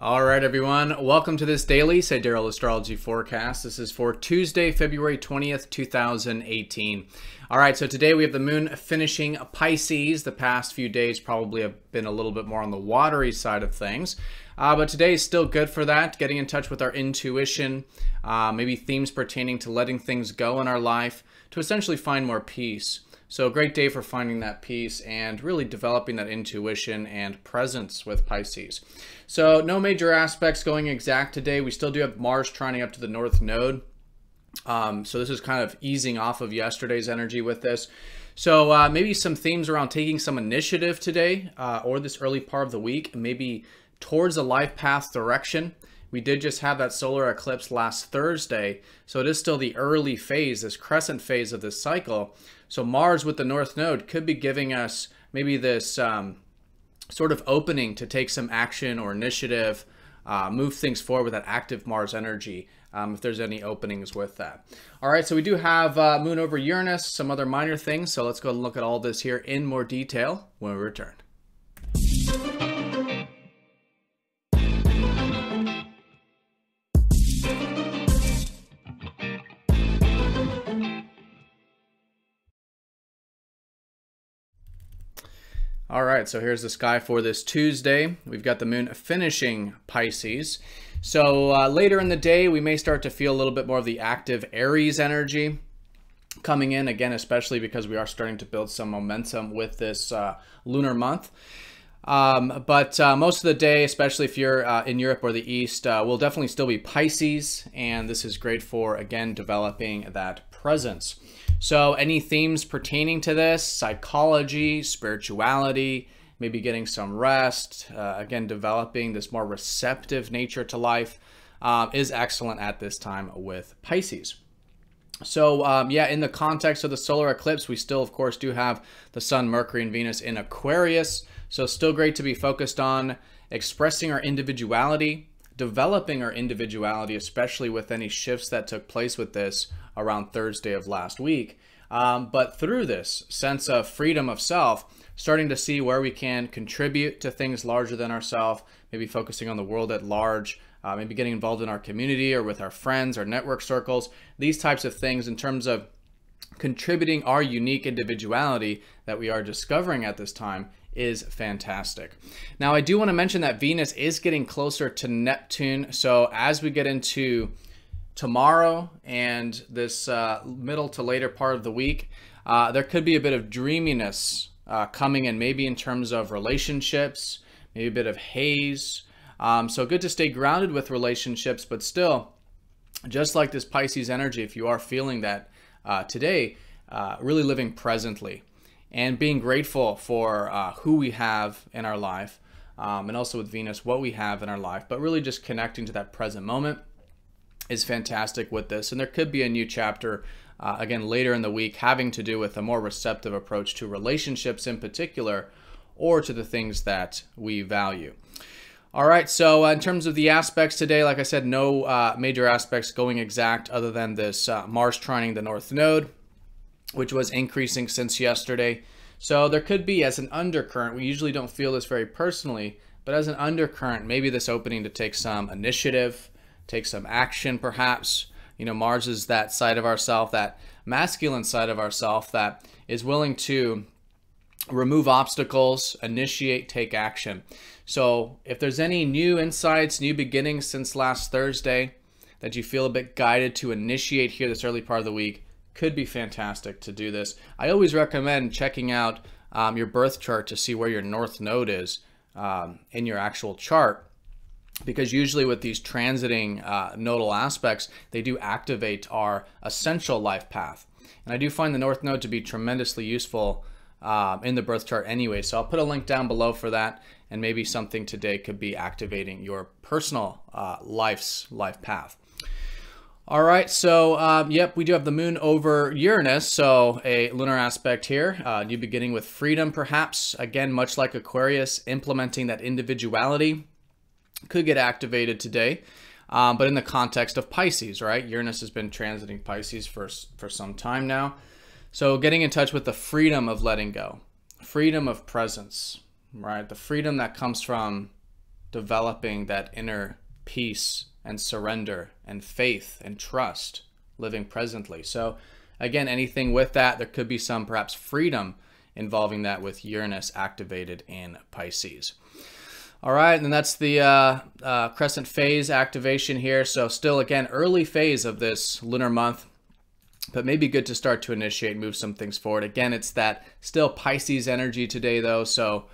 All right, everyone. Welcome to this daily Sidereal Astrology forecast. This is for Tuesday, February 20th, 2018. All right, so today we have the moon finishing Pisces. The past few days probably have been a little bit more on the watery side of things. But today is still good for that, getting in touch with our intuition, maybe themes pertaining to letting things go in our life to essentially find more peace. So a great day for finding that peace and really developing that intuition and presence with Pisces. So no major aspects going exact today. We still do have Mars trining up to the North Node. So this is kind of easing off of yesterday's energy with this. So maybe some themes around taking some initiative today or this early part of the week, maybe towards a life path direction. We did just have that solar eclipse last Thursday, so it is still the early phase, this crescent phase of this cycle. So Mars with the North Node could be giving us maybe this sort of opening to take some action or initiative, move things forward with that active Mars energy, if there's any openings with that. All right, so we do have Moon over Uranus, some other minor things, so let's go and look at all this here in more detail when we return. All right, so here's the sky for this Tuesday. We've got the moon finishing Pisces. So later in the day, we may start to feel a little bit more of the active Aries energy coming in, again, especially because we are starting to build some momentum with this lunar month. But most of the day, especially if you're in Europe or the East, will definitely still be Pisces. And this is great for, again, developing that presence. So any themes pertaining to this, psychology, spirituality, maybe getting some rest, again, developing this more receptive nature to life is excellent at this time with Pisces. So yeah, in the context of the solar eclipse, we still, of course, do have the Sun, Mercury, and Venus in Aquarius. So still great to be focused on expressing our individuality, developing our individuality, especially with any shifts that took place with this around Thursday of last week. But through this sense of freedom of self, starting to see where we can contribute to things larger than ourselves, maybe focusing on the world at large, maybe getting involved in our community or with our friends, our network circles, these types of things in terms of contributing our unique individuality that we are discovering at this time is fantastic. Now, I do want to mention that Venus is getting closer to Neptune. So as we get into tomorrow and this middle to later part of the week, there could be a bit of dreaminess coming in, maybe in terms of relationships, maybe a bit of haze. So good to stay grounded with relationships, but still, just like this Pisces energy, if you are feeling that today, really living presently and being grateful for who we have in our life, and also with Venus, what we have in our life, but really just connecting to that present moment is fantastic with this. And there could be a new chapter, again, later in the week, having to do with a more receptive approach to relationships in particular, or to the things that we value. All right, so in terms of the aspects today, like I said, no major aspects going exact other than this Mars trining the North Node, which was increasing since yesterday. So there could be, as an undercurrent, we usually don't feel this very personally, but as an undercurrent, maybe this opening to take some initiative, take some action perhaps. You know, Mars is that side of ourself, that masculine side of ourself that is willing to remove obstacles, initiate, take action. So if there's any new insights, new beginnings since last Thursday that you feel a bit guided to initiate here this early part of the week, could be fantastic to do this. I always recommend checking out your birth chart to see where your North Node is in your actual chart, because usually with these transiting nodal aspects, they do activate our essential life path. And I do find the North Node to be tremendously useful in the birth chart anyway. So I'll put a link down below for that, and maybe something today could be activating your personal life path. All right, so yep, we do have the moon over Uranus, so a lunar aspect here, new beginning with freedom perhaps. Again, much like Aquarius, implementing that individuality could get activated today, but in the context of Pisces, right? Uranus has been transiting Pisces for some time now. So getting in touch with the freedom of letting go, freedom of presence, right? The freedom that comes from developing that inner peace and surrender and faith and trust, living presently. So again, anything with that, there could be some perhaps freedom involving that with Uranus activated in Pisces. All right, and then that's the crescent phase activation here. So still, again, early phase of this lunar month, but maybe good to start to initiate, move some things forward. Again, it's that still Pisces energy today, though. So,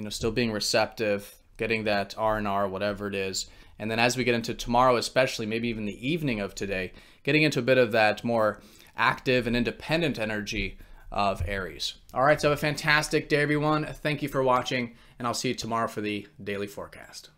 still being receptive, getting that R&R, whatever it is. And then as we get into tomorrow, especially maybe even the evening of today, getting into a bit of that more active and independent energy of Aries. All right, so have a fantastic day, everyone. Thank you for watching, and I'll see you tomorrow for the daily forecast.